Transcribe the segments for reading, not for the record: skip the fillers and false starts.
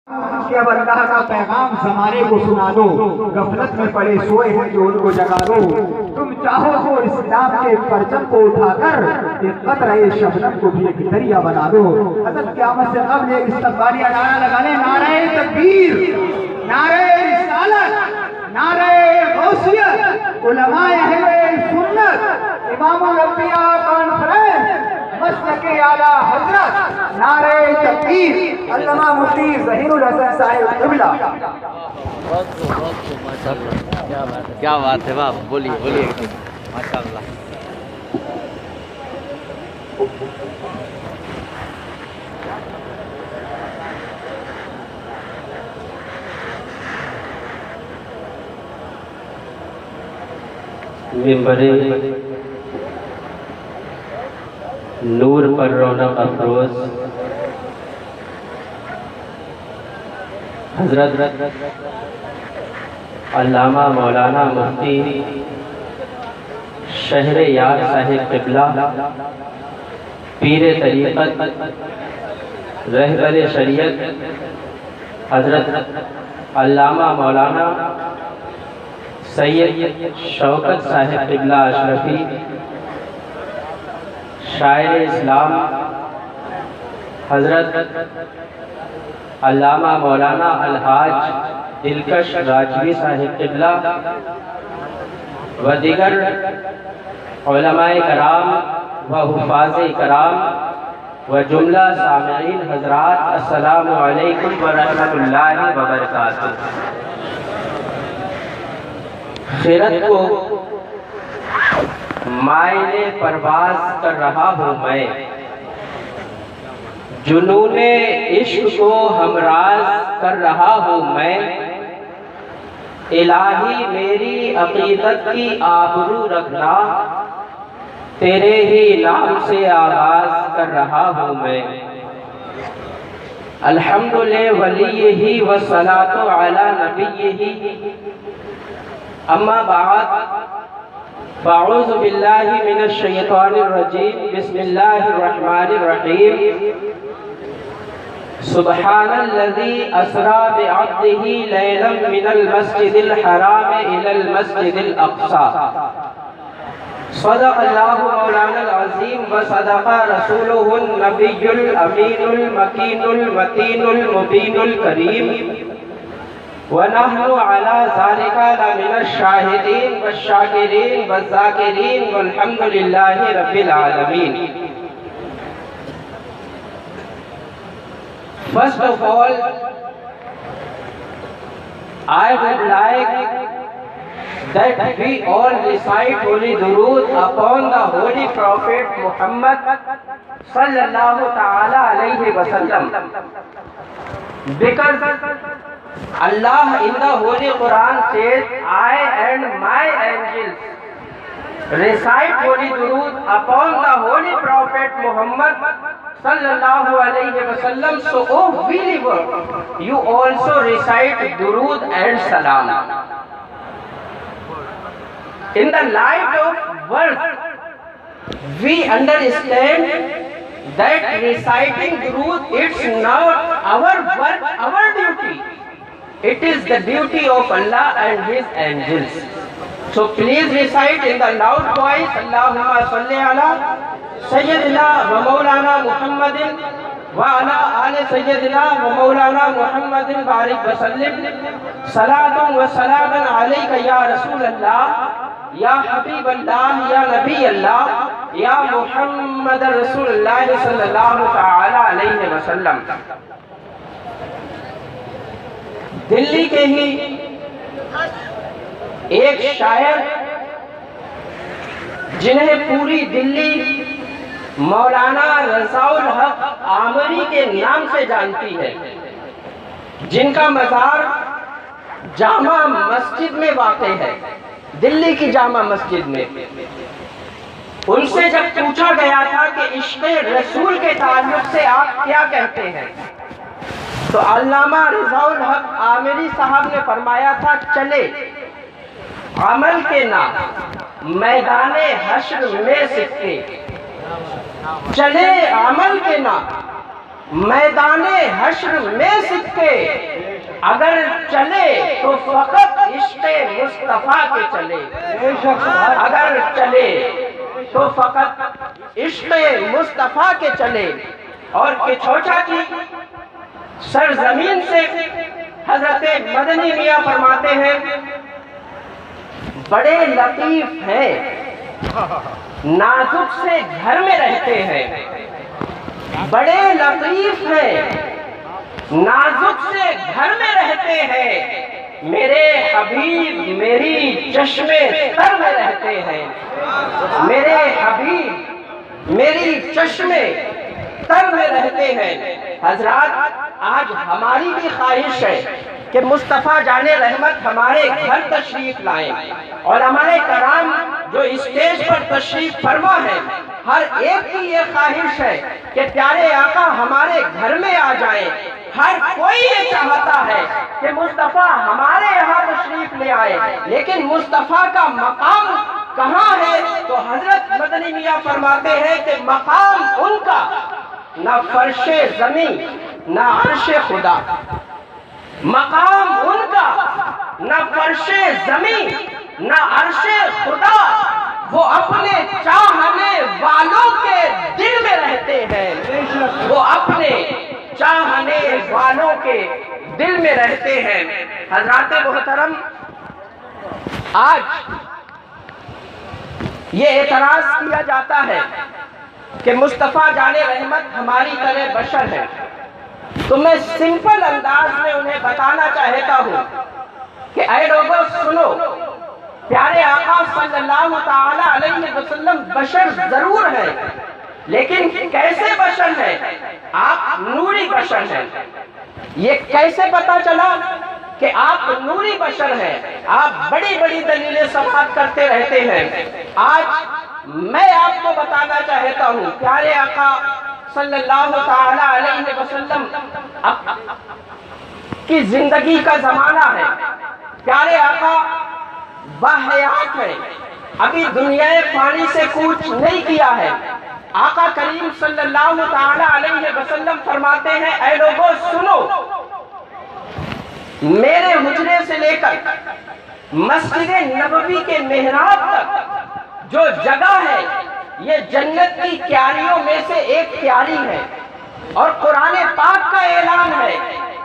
کہ اب اللہ کا پیغام زمانے کو سنا دو، غفلت میں پڑے سوئے ہیں جو ان کو جگا دو۔ تم چاہو تو اسلام کے پرچم کو اٹھا کر ایک قطرہ شبنم کو بھی ایک دریا بنا دو۔ حضرت قیامت سے قبل ایک استقبالیہ نعرہ لگا لیں، نعرہ تکبیر، نعرہ رسالت، نعرہ غوثیت، علماء اہل سنت، امام الانبیاء کانفرنس، مسلک اعلیٰ حضرت، نعرہ تکبیر، علامہ مفتی ظہیر الحسن صاحب قبلہ۔ کیا بات ہے باپ، بولیے بولیے ماشاء اللہ۔ ممبر نور پر رونق افروز حضرت علامہ مولانا مفتی شہر یار صاحب قبلہ، پیر طریقت، رہبر شریعت حضرت علامہ مولانا سید شوکت صاحب قبلہ اشرفی، شاعر اسلام حضرت علامہ مولانا الحاج دلکش راجوی صاحب قبلہ و دیگر علماء کرام و حفاظ کرام و جملہ سامعین حضرات، السلام علیکم ورحمۃ اللہ وبرکاتہ۔ خیرت کو مائل پرواز کر رہا ہوں میں، جنون عشق کو ہمراز کر رہا ہوں میں، الہی میری عقیدت کی آبرو رکھنا، تیرے ہی نام سے آغاز کر رہا ہوں میں۔ الحمد لولیہ والصلاۃ علی نبیہ، اما بعد فاعوذ باللہ من الشیطان الرجیم، بسم اللہ الرحمن الرحیم۔ سبحان الذی اسریٰ بعبدہ لیلا من المسجد الحرام الی المسجد الاقصی، صدق اللہ مولانا العظیم و صدق رسولہ النبی الامین المکین المتین المبین الکریم، وَنَحْنُ عَلَى ذَلِكَ لَمِنَ الشَّاهِدِينَ وَالشَّاكِرِينَ وَالذَّاكِرِينَ وَالْحَمْدُ لِلَّهِ رَبِّ الْعَالَمِينَ۔ First of all, I would like that we all recite Holy Durood upon the Holy Prophet Muhammad sallallahu ta'ala alayhi wa sallam, because Allah in the Holy Quran says, I and my angels recite Holy Durood upon the Holy Prophet Muhammad sallallahu alayhi wa sallam. So, O believer, you also recite Durood and Salam. In the light of verse, we understand that reciting Durood, it's not our work, our duty. It is the duty of Allah and His angels. So please recite in the loud voice, Allahumma salli ala Sayyidina wa Maulana Muhammadin wa ala ali Sayyidina wa Maulana Muhammadin barik wa sallim, salatun wa salaman alayka ya Rasulallah, ya Habib Allah, ya Nabi Allah, ya Muhammad Rasulullah sallallahu ta'ala alayhi wa sallam۔ دلی کے ہی ایک شاعر جنہیں پوری دلی مولانا رضا الحق آمری کے نام سے جانتی ہے، جن کا مزار جامع مسجد میں واقع ہے، دلی کی جامع مسجد میں، ان سے جب پوچھا گیا تھا کہ عشق رسول کے تعلق سے آپ کیا کہتے ہیں، تو علامہ رضا الحق آمری صاحب نے فرمایا تھا، چلے عمل کے نام میدان حشر میں سکتے، چلے عمل کے نام میدان حشر میں سکتے، اگر چلے تو فقط عشق مصطفیٰ کے چلے، اگر چلے تو فقط عشق مصطفیٰ کے چلے۔ اور کچھوچا کی سرزمین سے حضرت مدنی میاں فرماتے ہیں بڑے لطیف ہیں، نازک سے گھر میں رہتے ہیں، بڑے لطیف ہیں، نازک سے گھر میں رہتے ہیں، میرے حبیب میری چشمے تر میں رہتے ہیں، میرے حبیب میری چشمے تر میں رہتے ہیں۔ حضرات آج ہماری بھی خواہش ہے کہ مصطفیٰ جان رحمت ہمارے گھر تشریف لائیں، اور ہمارے کرام جو اسٹیج پر تشریف فرما ہے ہر ایک کی یہ خواہش ہے کہ پیارے آقا ہمارے گھر میں آ جائیں۔ ہر کوئی یہ چاہتا ہے کہ مصطفیٰ ہمارے یہاں تشریف لے آئے، لیکن مصطفیٰ کا مقام کہاں ہے؟ تو حضرت مدنی میاں فرماتے ہیں کہ مقام ان کا نہ فرش زمین نہ عرش خدا، مقام ان کا نہ فرش زمین نہ عرش خدا، وہ اپنے چاہنے والوں کے دل میں رہتے ہیں، وہ اپنے چاہنے والوں کے دل میں رہتے ہیں۔ حضرات محترم، آج یہ اعتراض کیا جاتا ہے کہ مصطفیٰ جان رحمت ہماری طرح بشر ہے، تو میں سمپل انداز میں انہیں بتانا چاہتا ہوں کہ اے لوگوں سنو، پیارے آقا صلی اللہ تعالی علیہ وسلم بشر ضرور ہے، لیکن کیسے بشر ہے؟ آپ نوری بشر ہیں۔ یہ کیسے پتا چلا کہ آپ نوری بشر ہیں؟ آپ بڑی بڑی دلیلیں سماعت کرتے رہتے ہیں، آج میں آپ کو بتانا چاہتا ہوں۔ پیارے آقا صلی اللہ تعالی علیہ وسلم کی زندگی کا زمانہ ہے، پیارے آقا باحیات ہے، ابھی دنیا فانی سے کوچ نہیں کیا ہے۔ آقا کریم صلی اللہ تعالی علیہ وسلم فرماتے ہیں اے لوگوں سنو، میرے حجرے سے لے کر مسجد نبوی کے محراب تک جو جگہ ہے یہ جنت کی کیاریوں میں سے ایک کیاری ہے، اور قرآن پاک کا اعلان ہے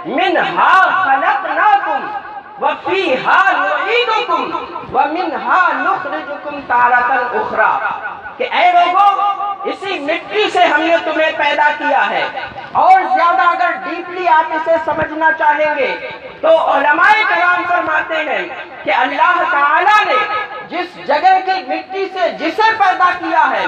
منہا خلقناکم وفیہا نعیدکم ومنہا نخرجکم تارۃ اخری، کہ اے لوگوں اسی مٹی سے ہم نے تمہیں پیدا کیا ہے۔ اور زیادہ اگر ڈیپلی آپ اسے سمجھنا چاہیں گے تو علماء کرام فرماتے ہیں کہ اللہ تعالیٰ نے جس جگہ کی مٹی سے جسے پیدا کیا ہے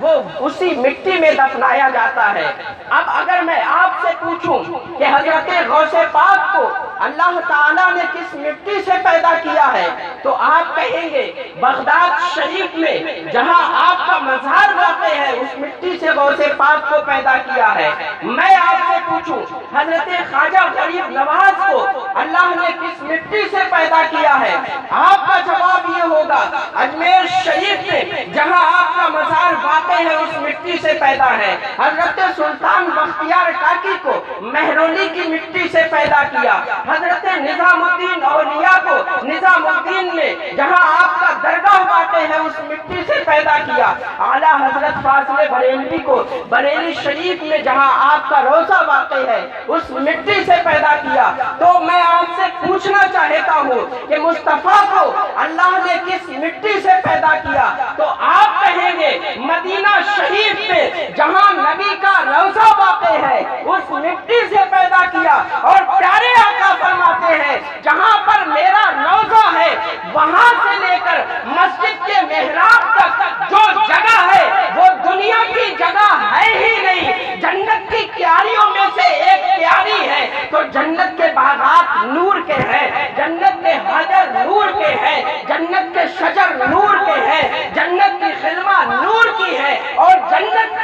وہ اسی مٹی میں دفنایا جاتا ہے۔ اب اگر میں آپ سے پوچھوں کہ حضرت غوث پاک کو اللہ تعالیٰ نے کس مٹی سے پیدا کیا ہے تو آپ کہیں گے بغداد شریف میں جہاں آپ کا مزار واقع ہے اس مٹی سے غوث پاک کو پیدا کیا ہے۔ میں آپ سے پوچھوں حضرت خواجہ غریب نواز کو اللہ نے کس مٹی سے پیدا کیا ہے، آپ کا جواب یہ ہوگا اجمیر شریف میں جہاں آپ کا مزار واقع ہے اس مٹی سے پیدا ہے۔ حضرت سلطان بختیار کاکی کو مہرولی کی مٹی سے پیدا کیا، حضرت نظام الدین اولیاء کو نظام الدین میں جہاں آپ کا درگاہ واقع ہے اس مٹی سے پیدا کیا، اعلیٰ حضرت فاضل بریلوی کو بریلی شریف میں جہاں آپ کا روضہ واقع ہے اس مٹی سے پیدا کیا۔ تو میں آپ سے پوچھنا چاہتا ہوں کہ مصطفیٰ کو اللہ نے کس مٹی سے پیدا کیا تو آپ کہیں گے مدینہ شریف میں جہاں نبی کا روضہ واقع ہے اس مٹی سے پیدا کیا، اور پیارے آقا فرماتے ہیں جہاں پر میرا روضہ ہے وہاں سے لے کر مسجد کے محراب تک جو جگہ ہے وہ دنیا کی جگہ ہے ہی نہیں، جنت کی کیاریوں میں سے ایک کیاری ہے۔ تو جنت کے باغات نور کے ہیں، جنت کے حجر نور کے ہیں، جنت کے شجر نور کے ہیں، جنت کی خلمہ نور کی ہے، اور جنت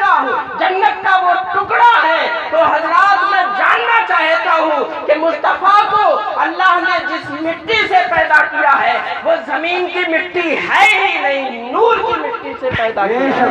کا وہ ٹکڑا ہے۔ تو حضرات میں جاننا چاہتا ہوں کہ مصطفیٰ کو اللہ نے جس مٹی سے پیدا کیا ہے وہ زمین کی مٹی ہے ہی نہیں، نور کی مٹی سے پیدا کیا ہے۔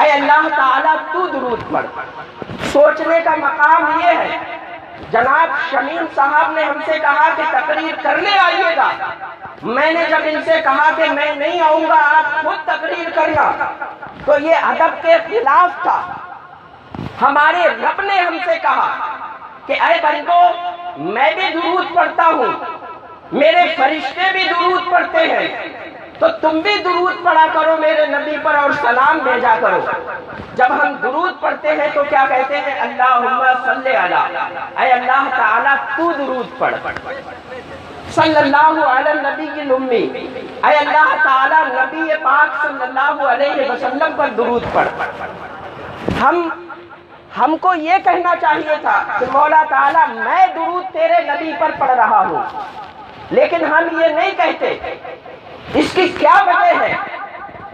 اے اللہ تعالیٰ تو درود پڑھ۔ سوچنے کا مقام یہ ہے، جناب شمیم صاحب نے ہم سے کہا کہ تقریر کرنے آئیے گا، میں نے جب ان سے کہا کہ میں نہیں آؤں گا، آپ خود تقریر کرنا، تو یہ ادب کے خلاف تھا۔ ہمارے رب نے ہم سے کہا کہ اے بندو، میں بھی درود پڑھتا ہوں، میرے فرشتے بھی درود پڑھتے ہیں، تو تم بھی درود پڑھا کرو میرے نبی پر اور سلام بھیجا کرو۔ جب ہم درود پڑھتے ہیں تو کیا کہتے ہیں؟ اللہم صلی علی، اے اللہ تعالیٰ تو درود پڑھ، صلی اللہ علی النبی الامی، اے اللہ تعالیٰ نبی پاک صلی اللہ علیہ وسلم پر درود پڑھ۔ ہم کو یہ کہنا چاہیے تھا کہ مولا تعالیٰ میں درود تیرے نبی پر پڑھ رہا ہوں، لیکن ہم یہ نہیں کہتے۔ اس کی کیا وجہ ہے؟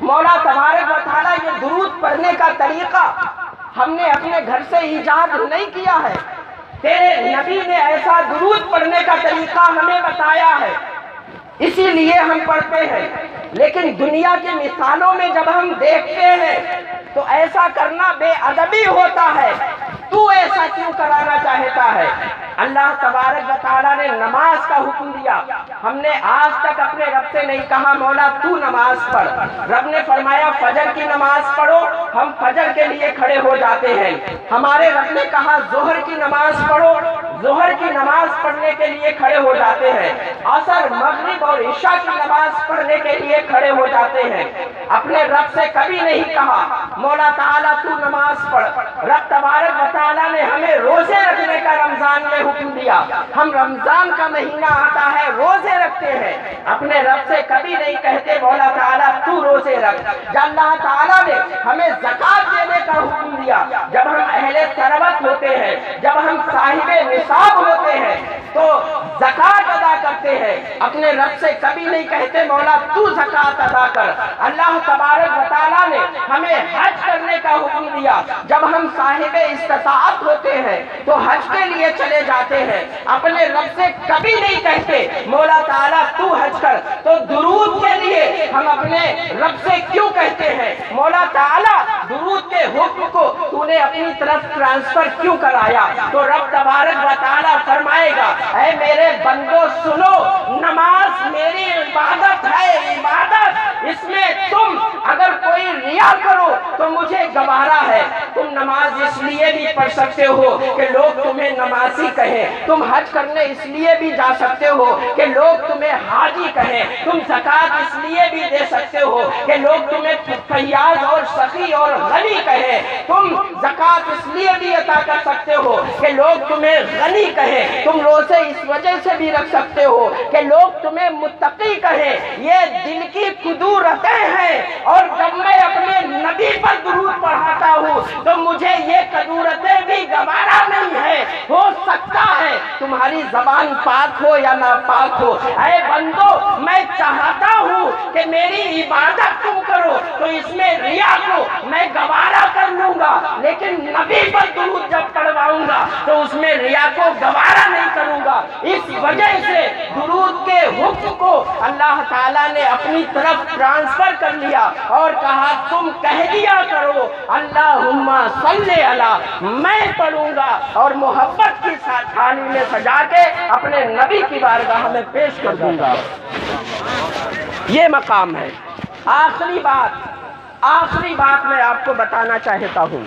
مولا تبارک و تعالیٰ یہ درود پڑھنے کا طریقہ ہم نے اپنے گھر سے ایجاد نہیں کیا ہے، تیرے نبی نے ایسا درود پڑھنے کا طریقہ ہمیں بتایا ہے، اسی لیے ہم پڑھتے ہیں۔ لیکن دنیا کی مثالوں میں جب ہم دیکھتے ہیں تو ایسا کرنا بے ادبی ہوتا ہے، تو ایسا کیوں کرانا چاہتا ہے؟ اللہ تبارک و تعالیٰ نے نماز کا حکم دیا، ہم نے آج تک اپنے رب سے نہیں کہا مولا تو نماز پڑھ، رب نے فرمایا فجر کی نماز پڑھو، ہم فجر کے لیے کھڑے ہو جاتے ہیں۔ ہمارے رب نے کہا ظہر کی نماز پڑھو، ظہر کی نماز پڑھنے کے لیے کھڑے ہو جاتے ہیں۔ عصر، مغرب اور عشاء کی نماز پڑھنے کے لیے کھڑے ہو جاتے ہیں۔ اپنے رب سے کبھی نہیں کہا مولا تعالیٰ تو نماز پڑھ۔ رب تبارک و تعالیٰ نے ہمیں روزے رکھنے کا رمضان میں حکم دیا، ہم رمضان کا مہینہ آتا ہے روزے رکھتے ہیں، اپنے رب سے کبھی نہیں کہتے مولا تعالیٰ تو روزے رکھ۔ جب اللہ تعالیٰ نے ہمیں زکوٰۃ دینے کا حکم دیا، جب ہم اہل ثروت ہوتے ہیں، جب ہم صاحب نصاب ہوتے ہیں تو زکوٰۃ ادا کرتے ہیں، اپنے رب سے کبھی نہیں کہتے مولا تو زکوٰۃ ادا کر۔ اللہ تبارک و تعالیٰ نے ہمیں حج کرنے کا حکم دیا، جب ہم صاحب استطاعت ہوتے ہیں تو حج کے لیے چلے جاتے ہیں، اپنے رب سے کبھی نہیں کہتے مولا تعالیٰ تو حج کر۔ تو درود کے لیے ہم اپنے رب سے کیوں کہتے ہیں مولا تعالیٰ درود کے حکم کو تو نے اپنی طرف ٹرانسفر کیوں کرایا؟ تو رب تبارک و تعالیٰ فرمائے گا اے میرے بندو سنو، نماز میری عبادت ہے، عبادت، اس میں تم اگر کوئی ریا کرو تو مجھے گوارا ہے۔ تم نماز اس لیے بھی پڑھ سکتے ہو کہ لوگ تمہیں نمازی کہیں، تم حج کرنے اس لیے بھی جا سکتے ہو کہ لوگ تمہیں حاجی کہیں، تم زکوٰۃ اس لیے بھی دے سکتے ہو کہ لوگ تمہیں فیاض اور سخی اور غنی کہیں، تم زکوٰۃ اس لیے بھی عطا کر سکتے ہو کہ لوگ تمہیں غنی کہیں، تم روزے اس وجہ سے بھی رکھ سکتے ہو کہ لوگ تمہیں متقی کہیں۔ یہ دل کی قدورتیں ہیں، اور جب میں اپنے نبی پر درود پڑھاتا ہوں تو مجھے یہ قدورتیں بھی گوارا نہیں ہے۔ ہو سکتا ہے تمہاری زبان پاک ہو یا ناپاک ہو، اے بندو میں چاہتا ہوں کہ میری عبادت تم کرو تو اس میں ریا کو میں گوارا کر لوں گا، لیکن نبی پر درود جب پڑھواؤں گا تو اس میں ریا کو گوارا نہیں کروں گا۔ اس وجہ سے درود کے حکم کو اللہ تعالیٰ نے اپنی طرف ٹرانسفر کر لیا اور کہا تم کہہ دیا کرو اللہم صلی علی، میں پڑھوں گا اور محبت کی تھالی میں سجا کے اپنے نبی کی بارگاہ میں پیش کر دوں گا۔ یہ مقام ہے۔ آخری بات میں آپ کو بتانا چاہتا ہوں،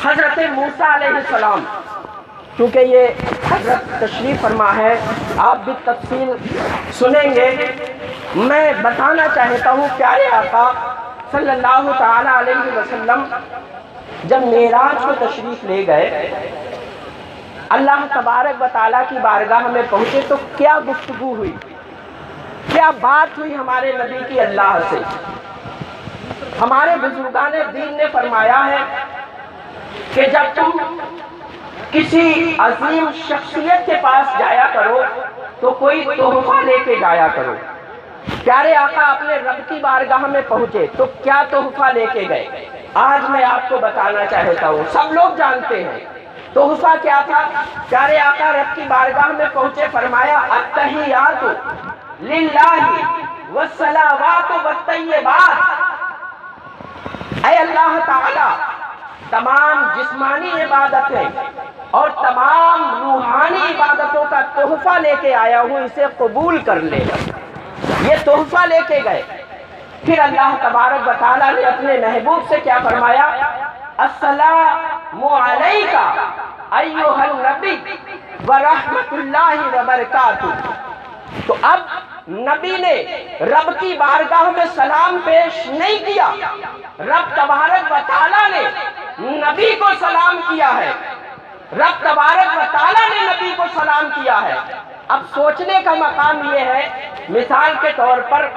حضرت موسیٰ علیہ السلام، کیونکہ یہ حضرت تشریف فرما ہے، آپ بھی تفصیل سنیں گے، میں بتانا چاہتا ہوں پیارے آقا صلی اللہ تعالیٰ علیہ وسلم جب معراج کو تشریف لے گئے، اللہ تبارک و تعالیٰ کی بارگاہ میں پہنچے تو کیا گفتگو ہوئی، کیا بات ہوئی ہمارے نبی کی اللہ سے۔ ہمارے بزرگان دین نے فرمایا ہے کہ جب تم کسی عظیم شخصیت کے پاس جایا کرو تو کوئی تحفہ لے کے جایا کرو۔ پیارے آقا اپنے رب کی بارگاہ میں پہنچے تو کیا تحفہ لے کے گئے؟ آج میں آپ کو بتانا چاہتا ہوں، سب لوگ جانتے ہیں تحفہ کیا تھا۔ پیارے آقا رب کی بارگاہ میں پہنچے، فرمایا التحیات للہ والصلوات والطیبات، اے اللہ تعالی تمام جسمانی عبادتیں اور تمام روحانی عبادتوں کا تحفہ لے کے آیا ہوں، اسے قبول کر لے۔ یہ تحفہ لے کے گئے۔ پھر اللہ تبارک و تعالیٰ نے اپنے محبوب سے کیا فرمایا؟ السلام علیکہ ایھا النبی ورحمۃ اللہ وبرکاتہ۔ تو اب نبی نے رب کی بارگاہ میں سلام پیش نہیں کیا، رب تبارک و تعالیٰ نے نبی کو سلام کیا ہے، رب تبارک و تعالیٰ نے نبی کو سلام کیا ہے۔ اب سوچنے کا مقام یہ ہے، مثال کے طور پر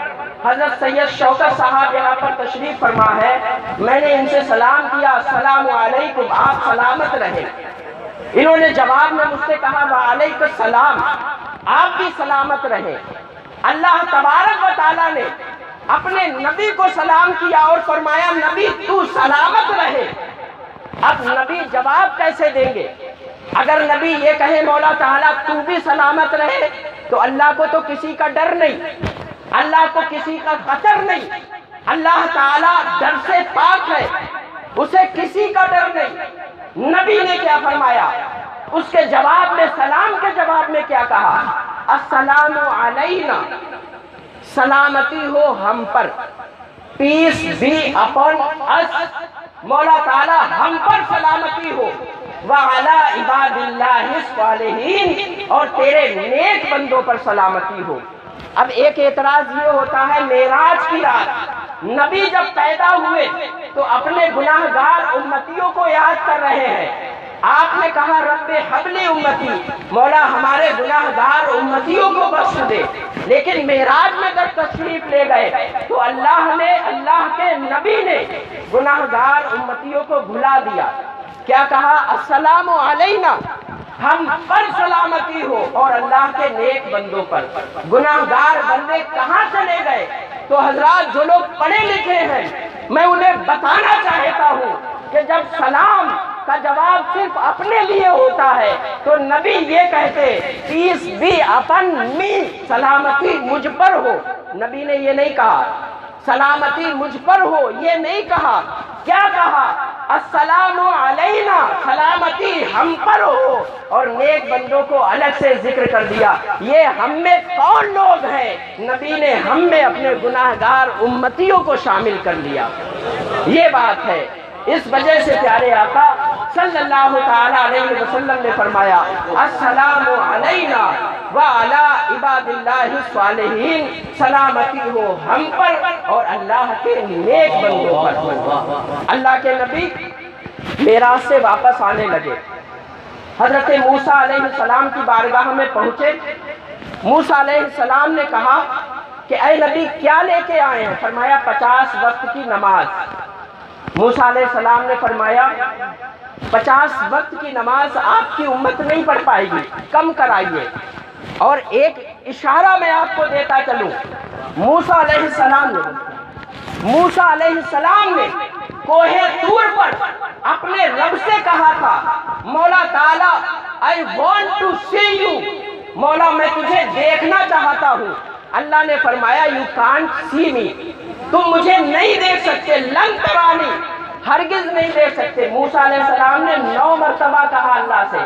حضرت سید شوکت صاحب یہاں پر تشریف فرما ہے، میں نے ان سے سلام کیا، السلام علیکم، آپ سلامت رہیں۔ انہوں نے جواب میں مجھ سے کہا وعلیکم السلام، آپ بھی سلامت رہیں۔ اللہ تبارک و تعالیٰ نے اپنے نبی کو سلام کیا اور فرمایا نبی تو سلامت رہے۔ اب نبی جواب کیسے دیں گے؟ اگر نبی یہ کہے مولا تعالیٰ تو بھی سلامت رہے، تو اللہ کو تو کسی کا ڈر نہیں، اللہ کو کسی کا خطر نہیں، اللہ تعالیٰ ڈر سے پاک ہے، اسے کسی کا ڈر نہیں۔ نبی نے کیا فرمایا؟ اس کے جواب میں، سلام کے جواب میں کیا کہا؟ السلام علینا، سلامتی ہو ہم پر، پیس بی اپن اس، مولا تعالیٰ ہم پر سلامتی ہو، وعلی عباد اللہ الصالحین، اور تیرے نیک بندوں پر سلامتی ہو۔ اب ایک اعتراض یہ ہوتا ہے، معراج کی رات نبی جب پیدا ہوئے تو اپنے گناہ گار امتیوں کو یاد کر رہے ہیں۔ آپ نے کہا رب حبلی امتی، مولا ہمارے گناہ گار امتیوں کو بخش دے، لیکن معراج میں جب تشریف لے گئے تو اللہ نے، اللہ کے نبی نے گناہ گار امتیوں کو بھلا دیا۔ کیا کہا؟ السلام علینا، ہم پر سلامتی ہو اور اللہ کے نیک بندوں پر۔ گناہ گار بندے کہاں چلے گئے؟ تو حضرات جو لوگ پڑھے لکھے ہیں، میں انہیں بتانا چاہتا ہوں کہ جب سلام کا جواب صرف اپنے لیے ہوتا ہے تو نبی یہ کہتے پیس بی اپن می، سلامتی مجھ پر ہو۔ نبی نے یہ نہیں کہا سلامتی مجھ پر ہو، یہ نہیں کہا۔ کیا کہا؟ السلام علینا، سلامتی ہم پر ہو، اور نیک بندوں کو الگ سے ذکر کر دیا۔ یہ ہم میں کون لوگ ہیں؟ نبی نے ہم میں اپنے گناہ گار امتیوں کو شامل کر لیا۔ یہ بات ہے، اس وجہ سے پیارے آقا صلی اللہ تعالیٰ علیہ وسلم نے فرمایا السلام علینا وعلی عباد اللہ الصالحین، سلامتی ہو ہم پر اور اللہ کے نیک بندوں پر۔ اللہ کے نبی معراج سے واپس آنے لگے، حضرت موسیٰ علیہ السلام کی بارگاہ میں پہنچے۔ موسیٰ علیہ السلام نے کہا کہ اے نبی کیا لے کے آئے ہیں؟ فرمایا 50 وقت کی نماز۔ موسیٰ علیہ السلام نے فرمایا 50 وقت کی نماز آپ کی امت نہیں پڑھ پائے گی، کم کرائیے۔ اور ایک اشارہ میں آپ کو دیتا چلوں، موسیٰ علیہ السلام نے کوہ طور پر اپنے رب سے کہا تھا مولا تعالیٰ I want to see you، مولا میں تجھے دیکھنا چاہتا ہوں۔ اللہ نے فرمایا you can't see me، تم مجھے نہیں دیکھ سکتے، لن ترانی، ہرگز نہیں دیکھ سکتے۔ موسیٰ علیہ السلام نے 9 مرتبہ کہا اللہ سے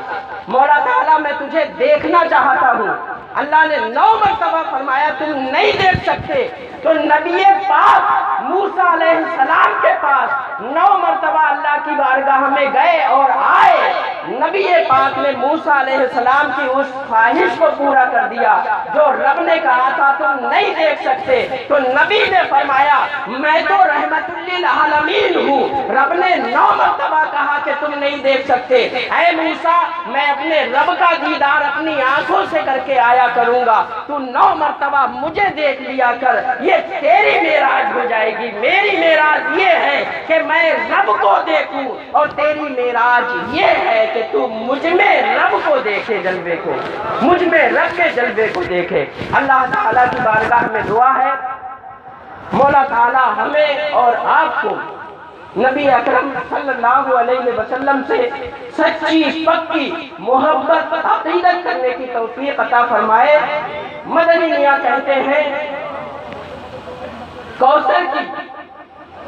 مولا تعالیٰ میں تجھے دیکھنا چاہتا ہوں۔ اللہ نے 9 مرتبہ فرمایا تم نہیں دیکھ سکتے۔ تو نبی پاک موسیٰ علیہ السلام کے پاس 9 مرتبہ اللہ کی بارگاہ میں گئے اور آئے۔ نبی پاک نے موسیٰ علیہ السلام کی اس خواہش کو پورا کر دیا جو رب نے کہا تھا تم نہیں دیکھ سکتے۔ تو نبی نے فرمایا میں تو رحمت للعالمین ہوں، رب نے 9 مرتبہ کہا کہ تم نہیں دیکھ سکتے۔ اے موسیٰ میں اپنے رب کا دیدار اپنی آنکھوں سے کر کے آیا کروں گا، تو 9 مرتبہ مجھے دیکھ لیا کر، یہ تیری معراج ہو جائے گی۔ میری معراج یہ ہے کہ میں رب کو دیکھوں، اور تیری معراج یہ ہے کہ تو مجھ میں رب کو دیکھے، جلوے کو، مجھ میں رب کے جلوے کو دیکھے۔ اللہ تعالیٰ کی بارگاہ میں دعا ہے مولا تعالیٰ ہمیں اور آپ کو نبی اکرم صلی اللہ علیہ وسلم سے سچی پکی محبت عقیدت کرنے کی توفیق عطا فرمائے۔ مدنی میاں کہتے ہیں کوثر کی